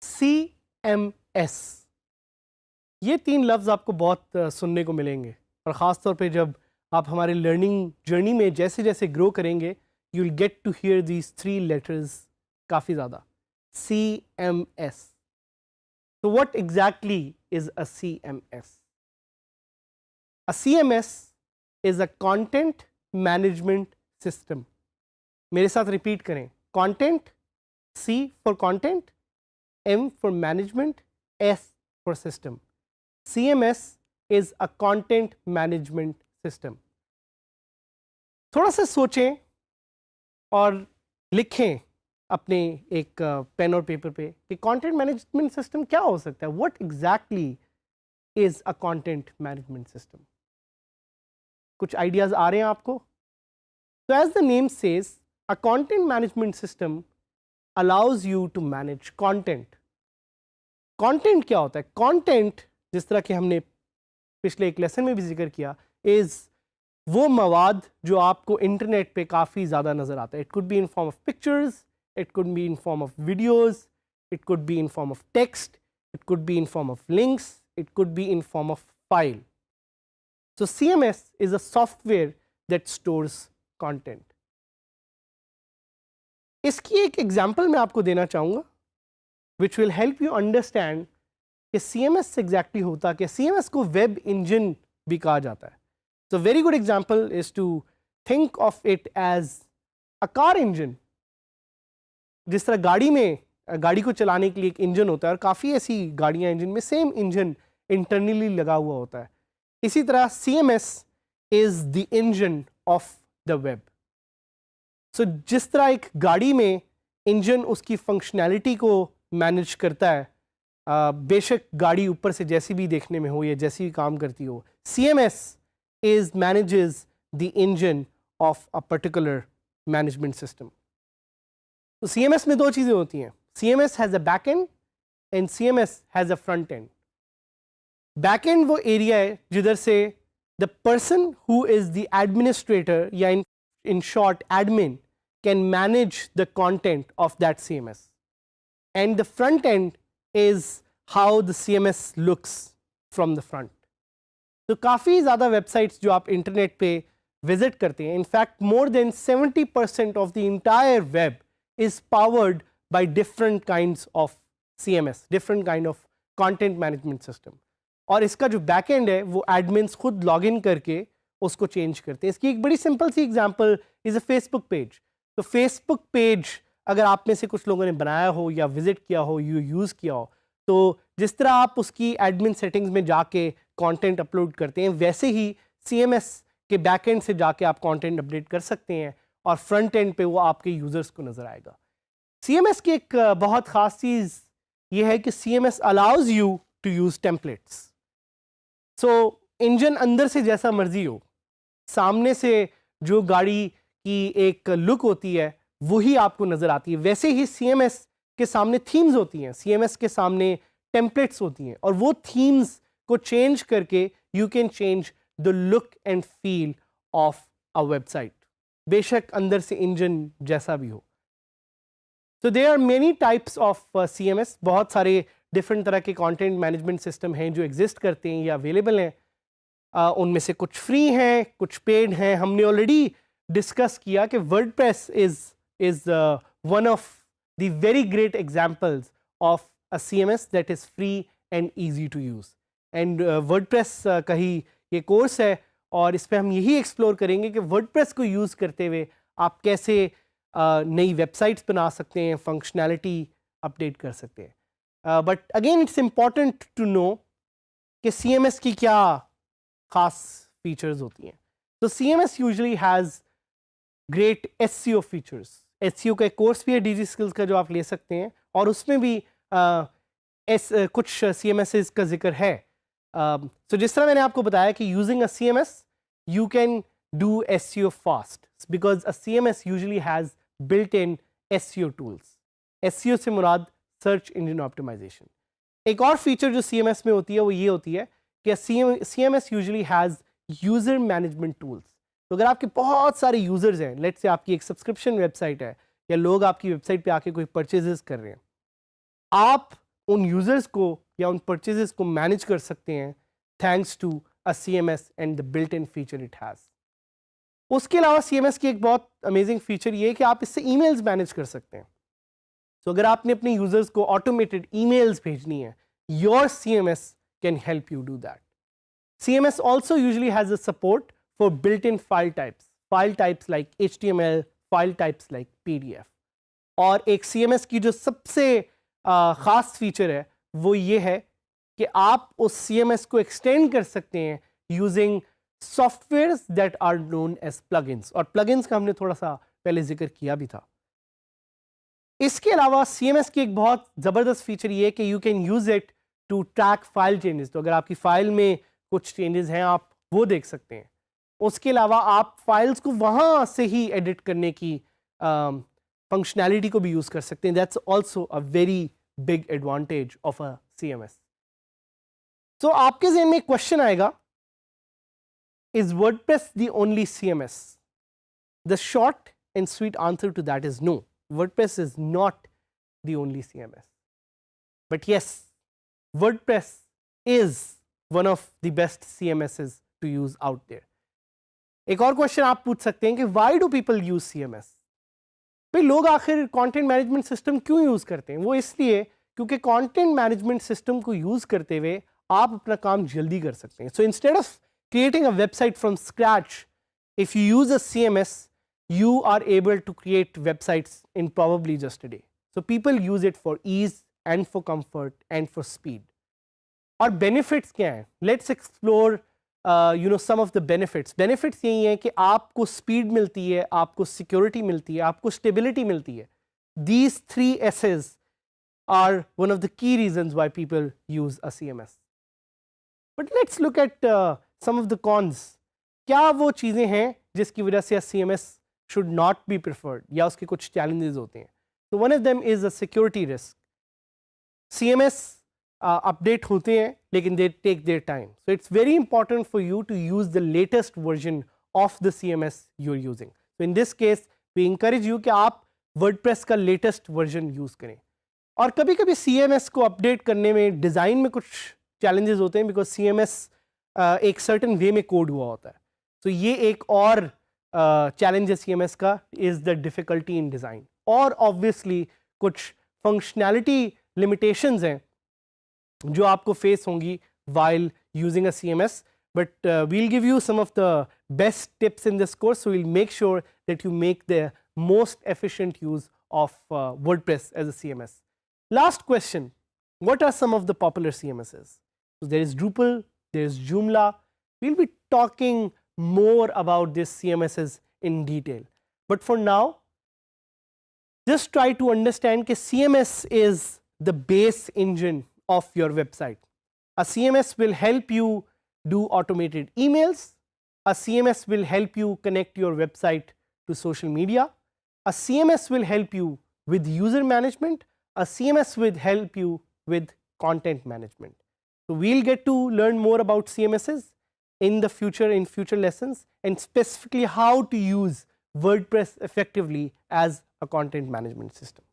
CMS, ये 3 लफ्ज़ आपको बहुत सुनने को मिलेंगे और ख़ास तौर पे जब आप हमारे लर्निंग जर्नी में जैसे जैसे ग्रो करेंगे you will get to hear these 3 letters काफ़ी ज़्यादा। CMS, तो what exactly is a CMS? A CMS is a content management system. मेरे साथ रिपीट करें, content, C for content, M for management, S for system. CMS is a content management system. थोड़ा सा सोचें और लिखें अपने एक पेन और पेपर पे कि कंटेंट मैनेजमेंट सिस्टम क्या हो सकता है, what exactly is a content management system. कुछ आइडियाज आ रहे हैं आपको? तो as the name says, a content management system allows you to manage content. Content क्या होता है? कंटेंट, जिस तरह के हमने पिछले एक लेसन में भी जिक्र किया, इज वो मवाद जो आपको इंटरनेट पे काफ़ी ज़्यादा नज़र आता है। It could be in form of pictures, it could be in form of videos, it could be in form of text, it could be in form of links, it could be in form of file. So CMS is a software that stores content. इसकी एक example मैं आपको देना चाहूँगा which will help you understand कि CMS exactly होता क्या। CMS को वेब इंजन भी कहा जाता है। So very good example is to think of it as a car engine. जिस तरह गाड़ी को चलाने के लिए एक इंजन होता है और काफ़ी ऐसी गाड़ियाँ इंजन में सेम इंजन इंटरनली लगा हुआ होता है, इसी तरह CMS is the engine of the web. So जिस तरह एक गाड़ी में इंजन उसकी फंक्शनैलिटी को मैनेज करता है, बेशक गाड़ी ऊपर से जैसी भी देखने में हो या जैसी भी काम करती हो, CMS is manages the engine of a particular management system. तो CMS में 2 चीज़ें होती हैं, CMS has a back end and CMS has a front end. Back end वो एरिया है जिधर से the person who is the administrator या in short admin can manage the content of that CMS, and the front end is how the CMS looks from the front. तो काफ़ी ज़्यादा websites जो आप इंटरनेट पे विजिट करते हैं, in fact more than 70% of the entire web is powered by different kinds of CMS, different kind of content management system. और इसका जो बैक एंड है वो एडमिन्स खुद लॉगिन करके उसको चेंज करते हैं। इसकी एक बड़ी सिंपल सी example is a Facebook page. तो फेसबुक पेज अगर आप में से कुछ लोगों ने बनाया हो या विजिट किया हो, यूज़ किया हो, तो जिस तरह आप उसकी एडमिन सेटिंग्स में जाके कंटेंट अपलोड करते हैं, वैसे ही CMS के बैक एंड से जाके आप कंटेंट अपडेट कर सकते हैं और फ्रंट एंड पे वो आपके यूज़र्स को नज़र आएगा। CMS की एक बहुत ख़ास चीज़ ये है कि CMS allows you to use templates. So engine अंदर से जैसा मर्जी हो, सामने से जो गाड़ी की एक लुक होती है वही आपको नज़र आती है, वैसे ही CMS के सामने थीम्स होती हैं, CMS के सामने टेम्पलेट्स होती हैं, और वो थीम्स को चेंज करके you can change the look and feel of a website, बेशक अंदर से इंजन जैसा भी हो। तो there are many types of CMS, बहुत सारे डिफरेंट तरह के कंटेंट मैनेजमेंट सिस्टम हैं जो एग्जिस्ट करते हैं या अवेलेबल हैं। उनमें से कुछ फ्री हैं, कुछ पेड हैं। हमने ऑलरेडी डिस्कस किया कि WordPress is one of the very great examples of a CMS that is free and easy to use. And WordPress का ही ये कोर्स है और इस पर हम यही एक्सप्लोर करेंगे कि वर्डप्रेस को यूज़ करते हुए आप कैसे नई वेबसाइट्स बना सकते हैं, फंक्शनैलिटी अपडेट कर सकते हैं। But again it's important to know कि CMS की क्या ख़ास फीचर्स होती हैं। तो CMS usually has great SEO features. SEO का एक कोर्स भी है DG स्किल्स का जो आप ले सकते हैं, और उसमें भी कुछ CMS का जिक्र है। तो जिस तरह मैंने आपको बताया कि using a CMS you can do SEO fast because a CMS usually has built-in SEO tools. SEO से मुराद सर्च इंजन ऑप्टिमाइजेशन. एक और फीचर जो CMS में होती है वो ये होती है कि CMS usually has user management tools. तो अगर आपके बहुत सारे यूज़र्स हैं, लेट्स से आपकी एक सब्सक्रिप्शन वेबसाइट है या लोग आपकी वेबसाइट पे आके कोई परचेजेस कर रहे हैं, आप उन यूज़र्स को या उन परचेजेस को मैनेज कर सकते हैं thanks to a CMS and the built in feature it has. उसके अलावा CMS की एक बहुत अमेजिंग फीचर ये है कि आप इससे ईमेल्स मैनेज कर सकते हैं. तो अगर आपने अपने यूजर्स को ऑटोमेटेड ईमेल्स भेजनी है, your CMS can help you do that. CMS also usually has a support for built-in file types like HTML, file types like PDF. और एक CMS की जो सबसे ख़ास फीचर है वो ये है कि आप उस CMS को एक्सटेंड कर सकते हैं using softwares that are known as plugins. और प्लगइन्स का हमने थोड़ा सा पहले जिक्र किया भी था. इसके अलावा CMS की एक बहुत ज़बरदस्त फीचर ये है कि you can use it to track file changes. तो अगर आपकी फ़ाइल में कुछ चेंजेस हैं आप वो देख सकते हैं. उसके अलावा आप फाइल्स को वहाँ से ही एडिट करने की फंक्शनैलिटी को भी यूज़ कर सकते हैं. That's also a very big advantage of a CMS. तो आपके ज़हन में एक क्वेश्चन आएगा, is WordPress the only CMS? The short and sweet answer to that is no. WordPress is not the only CMS. But yes, WordPress is one of the best CMSs to use out there. एक और question आप पूछ सकते हैं कि why do people use CMS? भाई लोग आखिर कंटेंट मैनेजमेंट सिस्टम क्यों यूज़ करते हैं? वो इसलिए क्योंकि कंटेंट मैनेजमेंट सिस्टम को यूज़ करते हुए आप अपना काम जल्दी कर सकते हैं. So instead of creating a website from scratch, if you use a CMS, you are able to create websites in probably just a day. So people use it for ease and for comfort and for speed. और benefits क्या हैं? Let's explore some of the benefits. Benefits यही हैं कि आपको speed मिलती है, आपको security मिलती है, आपको stability मिलती है. These 3 S's are one of the key reasons why people use a CMS. But let's look at some of the cons. क्या वो चीज़ें हैं जिसकी वजह से CMS should not be preferred या उसके कुछ challenges होते हैं? So one of them is a security risk. CMS update होते हैं लेकिन they take their time. So it's very important for you to use the latest version of the CMS you're using. So in this case we encourage you कि आप WordPress का latest version use करें. और कभी कभी CMS को update करने में डिज़ाइन में कुछ challenges होते हैं because CMS एक certain way में कोड हुआ होता है. तो ये एक और चैलेंज है CMS का, is the difficulty in design. और ऑब्वियसली कुछ फंक्शनैलिटी लिमिटेशंस हैं जो आपको फेस होंगी while using a CMS. But we'll give you some of the best tips in this course, so we'll make sure that you make the most efficient use of WordPress as a CMS. Last question, what are some of the popular CMSs? So there is Drupal, there is Joomla. We'll be talking more about these CMSs in detail. But for now, just try to understand that CMS is the base engine of your website. A CMS will help you do automated emails. A CMS will help you connect your website to social media. A CMS will help you with user management. A CMS will help you with content management. So we'll get to learn more about CMSs in the future, in future lessons, and specifically how to use WordPress effectively as a content management system.